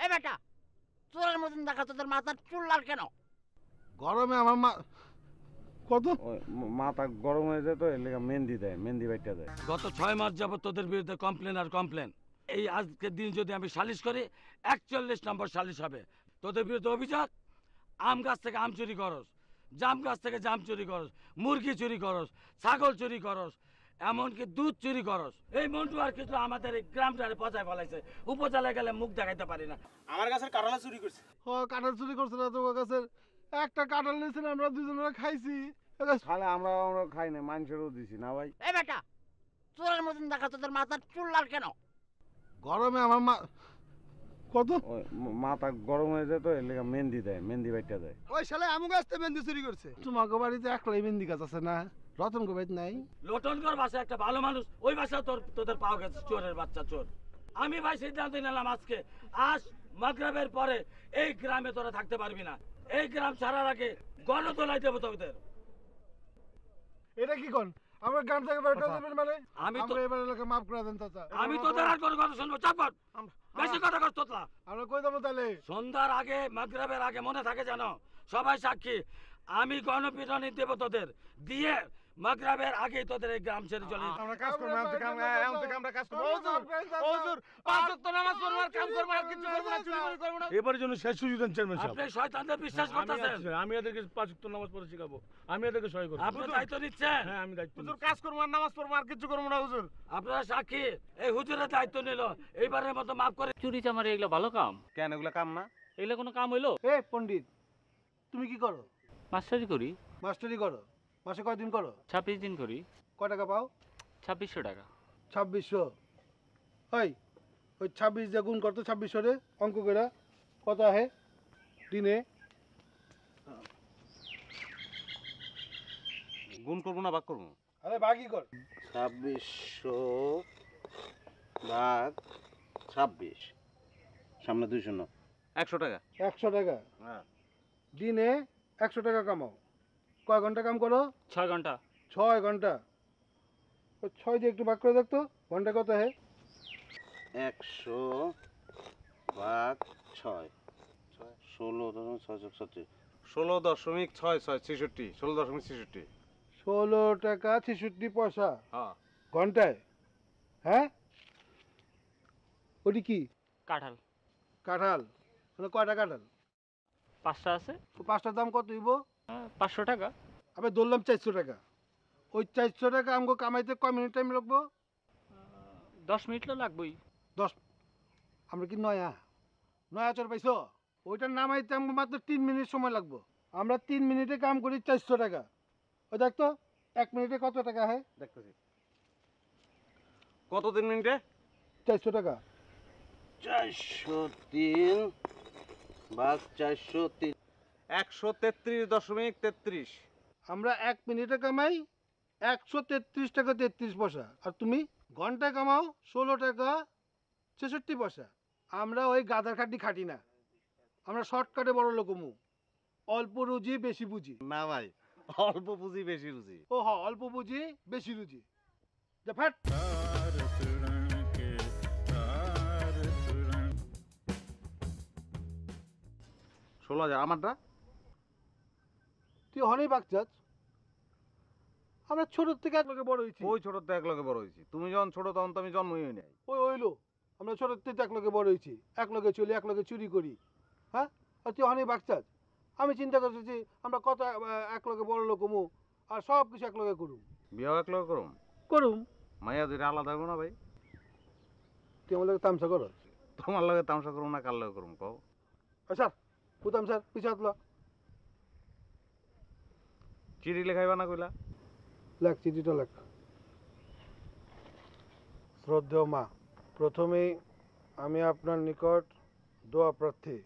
এ বেটা, চোরের মতন দেখা তোদের মাথার চুল লাল কেন? গরমে আমার কত মাথা গরম হয়ে যায় তো এর লেগে মেহেন্দি দেয়, মেহেন্দি বাইটা দেয়। গত 6 মাস যাবত তোদের বিরুদ্ধে কমপ্লেন আর কমপ্লেন। এই আজকের দিন যদি আমি সালিশ করি 41 নম্বর সালিশ হবে। তোদের বিরুদ্ধে অভিযোগ, আম গাছ থেকে আম চুরি করস, জাম গাছ থেকে জাম চুরি করস, মুরগি চুরি করস, ছাগল চুরি করস, এমনকি দুধ চুরি করস। এই মন্টু আর কিছু আমাদের এই গ্রামটারে পচায় ফেলাইছে। উপজেলায় গেলে মুখ দেখাইতে পারি না। আমার গাছের কাঁঠাল চুরি করছে। কাঁঠাল চুরি করছে না তোমার কাছে? একটা কাঁঠাল নিয়েছেন, আমরা দুজনে খাইছি। খালে আমরা খাই না, মানুষেরও দিছি না ভাই। এ বেটা, চোরের মতন দেখা তোদের মাথার চুল লাল কেন? গরমে আমার কত মাথা গরম হয়ে যায় তো এর লেগে মেহেন্দি দেয়, মেহেন্দি বাইটা দেয়। ওই শালা আমু গাছ থেকে মেহেন্দি চুরি করছে। তোমাকে বাড়িতে একলাই মেহেন্দি গাছ আছে না? রতন গো বাড়িতে নাই? লোটনগর বাসা একটা ভালো মানুষ, ওই বাসা তোদের পাওয়া গেছে চোরের বাচ্চা চোর। আমি ভাই সিদ্ধান্ত নিলাম আজকে আজ মাগরিবের পরে এই গ্রামে তোরা থাকতে পারবি না। এই গ্রাম ছাড়ার আগে গণতলায় দেবো তোদের। এটা কি কোন? আমার গ্রাম থেকে বের করে দেবেন মানে? আমি তো এবার এলাকা মাফ করে দেন চাচা। আমি তোদের আর কোনো কথা শুনবো? চাপট, বেশি কথা কর তোতলা। আমরা কই দেবো তাহলে? সন্ধ্যার আগে মাগরিবের আগে মনে থাকে জানো, সবাই সাক্ষী, আমি গণপিটনি দেব তোদের দিয়ে মাগরিবের আগে তোদের এই গ্রাম ছেড়ে চলে যেতে। আমরা কাজ করব, আমরা কাজ করব। হুজুর, পাঁচ ওয়াক্ত নামাজ পড়ব আর কাম করব, আর কিছু করব না, চুরি করব না। এবারের জন্য শেষ সুযোগ দেন চেয়ারম্যান সাহেব। আপনি শয়তানদের বিশ্বাস করতেছেন? আমি এদেরকে 5 ওয়াক্ত নামাজ পড়ে শিখাবো, আমি এদেরকে সহায় করব। আপনি দায়িত্ব নিচ্ছেন? হ্যাঁ আমি দায়িত্ব হুজুর কাজ করব আর নামাজ পড়ব, আর কিছু করব না হুজুর। আপনারা সাক্ষী, এই হুজুরের দায়িত্ব নিল, এইবারের মতো মাফ করে। চুরি চামারি এগুলো ভালো কাম? কেন এগুলো কাম না? এগুলো কোনো কাম হইলো? এ পণ্ডিত, তুমি কি করো? মাস্টারি করি। মাস্টারি করো? মাসে কয়দিন করো? 26 দিন করি। কয় টাকা পাও? 2600 টাকা। 2600। ওই 26 দিয়ে গুণ করতো 2600 রে, অঙ্ক করে কত আহে দিনে? গুণ করবো না ভাগ করবো? আরে ভাগই কর। 2600 ভাগ 26, সামনে 200 না, 100 টাকা। 100 টাকা? হ্যাঁ। দিনে 100 টাকা কামাও। কয় ঘন্টা কাম করো? 6 ঘন্টা। 6 ঘন্টা। ওই 6 দিয়ে একটু ভাগ করে দেখতো, ঘন্টা কত আহে? 100 ভাগ 6, 16.66, 16.66, 16.66। 16 টাকা 66 পয়সা হ্যাঁ। ঘন্টায়? হ্যাঁ, ওটি কি? কাঁঠাল। কাঁঠাল? মানে কয়টা কাঁঠাল? 5টা আছে। 5টার দাম কত হইব? 500 টাকা। আমি ধরলাম 400 টাকা। ওই 400 টাকা আমাকে কামাইতে কয় মিনিট টাইম লাগবো? 10 মিনিট তো লাগবেই। 10? আমরা কি নয়া চর পাইছো? ওইটার নামাইতে আমাকে মাত্র 3 মিনিট সময় লাগবো। আমরা 3 মিনিটে কাম করি 400 টাকা। ওই দেখতো 1 মিনিটে কত টাকা হয়? দেখতেছি কত 3 মিনিটে? 400 টাকা। 403 ভাগ 403, 133.33। আমরা 1 মিনিটে কামাই 133 টাকা 33 পয়সা, আর তুমি ঘন্টায় কামাও 16 টাকা 66 পয়সা। আমরা ওই গাদার খাটি খাটি না, আমরা শর্টকাটে বড় লোকমু। অল্প রুজি বেশি বুঝি। না ভাই, অল্প পুঁজি বেশি রুজি। ও হ, অল্প বুঝি বেশি রুজি। যা ফাট। 16,000 আমারটা। তুই হনেই বাগচাস। আমরা ছোট থেকে এক লগে বড় হয়েছি। ওই ছোট তো এক লগে বড় হয়েছি, তুমি যখন ছোট তখন তো আমি জন্মই হই নাই। ওই হইলো, আমরা ছোট থেকে এক লগে বড় হয়েছি, এক লগে চলি, এক লগে চুরি করি। হ্যাঁ, আর তুই হনেই বাগচাস। আমি চিন্তা করতেছি আমরা কত এক লগে বড় লোক হমু, আর সব কিছু এক লগে করুম। বিয়াও এক লগে করুম? করুম। মাইয়া দুইটা আলাদা হইব না ভাই? তুই আমার লগে তামসা করো? তোমার লগে তামসা করুম না কার লগে করুম কও? স্যার পুতাম স্যার, পিছা হাতলা। চিঠি লেখাইবা না কইলা? লেখ, চিঠিটা লেখ। শ্রদ্ধেয় মা, প্রথমেই আমি আপনার নিকট দোয়া প্রার্থী,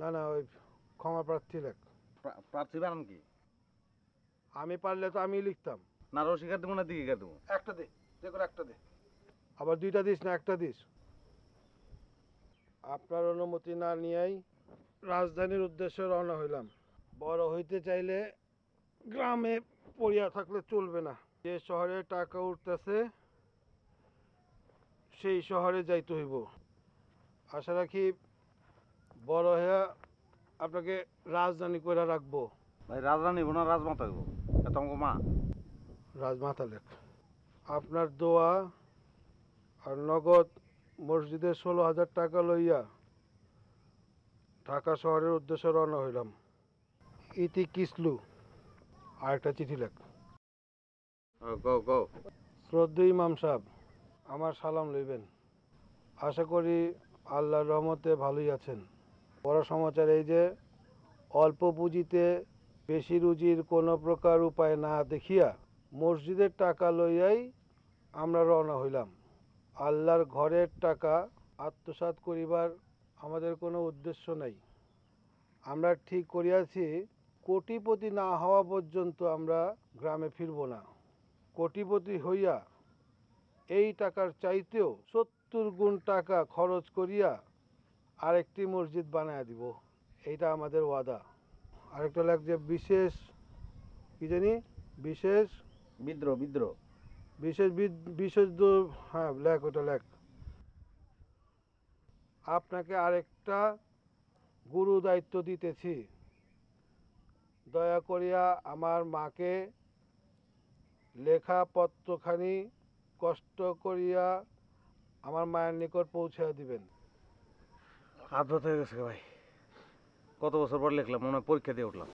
না না ওই ক্ষমা প্রার্থী লেখ। প্রার্থী বানান কি? আমি পারলে তো আমি লিখতাম। না রসিকার দেবো না দিকে দেবো? একটা দে, যে কোনো একটা দে। আবার দুইটা দিস না, একটা দিস। আপনার অনুমতি না নিয়েই রাজধানীর উদ্দেশ্যে রওনা হইলাম। বড় হইতে চাইলে গ্রামে পড়িয়া থাকলে চলবে না। যে শহরে টাকা উঠতেছে সেই শহরে যাইতে হইব। আশা রাখি বড় হয়ে আপনাকে রাজধানী করে রাখবো। ভাই রাজরা নিব না রাজমাতা দেবো এত আমাকে মা। রাজমাতা লেখ। আপনার দোয়া আর নগদ মসজিদের 16,000 টাকা লইয়া ঢাকা শহরের উদ্দেশ্যে রওনা হইলাম। ইতি কিসলু। আর একটা চিঠি লেখ। গো গো। শ্রদ্ধেয় ইমাম সাহেব, আমার সালাম লইবেন। আশা করি আল্লাহর রহমতে ভালোই আছেন। বড় সমাচার এই যে অল্প পুঁজিতে বেশি রুজির কোনো প্রকার উপায় না দেখিয়া মসজিদের টাকা লইয়াই আমরা রওনা হইলাম। আল্লাহর ঘরের টাকা আত্মসাৎ করিবার আমাদের কোনো উদ্দেশ্য নাই। আমরা ঠিক করিয়াছি কোটিপতি না হওয়া পর্যন্ত আমরা গ্রামে ফিরব না। কোটিপতি হইয়া এই টাকার চাইতেও 70 গুণ টাকা খরচ করিয়া আরেকটি মসজিদ বানায় দিব। এইটা আমাদের ওয়াদা। আরেকটা লাগছে বিশেষ কি জানি বিশেষ বিদ্রোহ বিদ্রোহ বিশেষ হ্যাঁ লেখ, ওটা লেখ। আপনাকে আরেকটা গুরু দায়িত্ব দিতেছি। দয়া করিয়া আমার মাকে লেখা পত্রখানি কষ্ট করিয়া আমার মায়ের নিকট পৌঁছে দিবেন। হাত ব্যথা হয়ে গেছে ভাই, কত বছর পর লিখলাম, মনে হয় পরীক্ষা দিয়ে উঠলাম।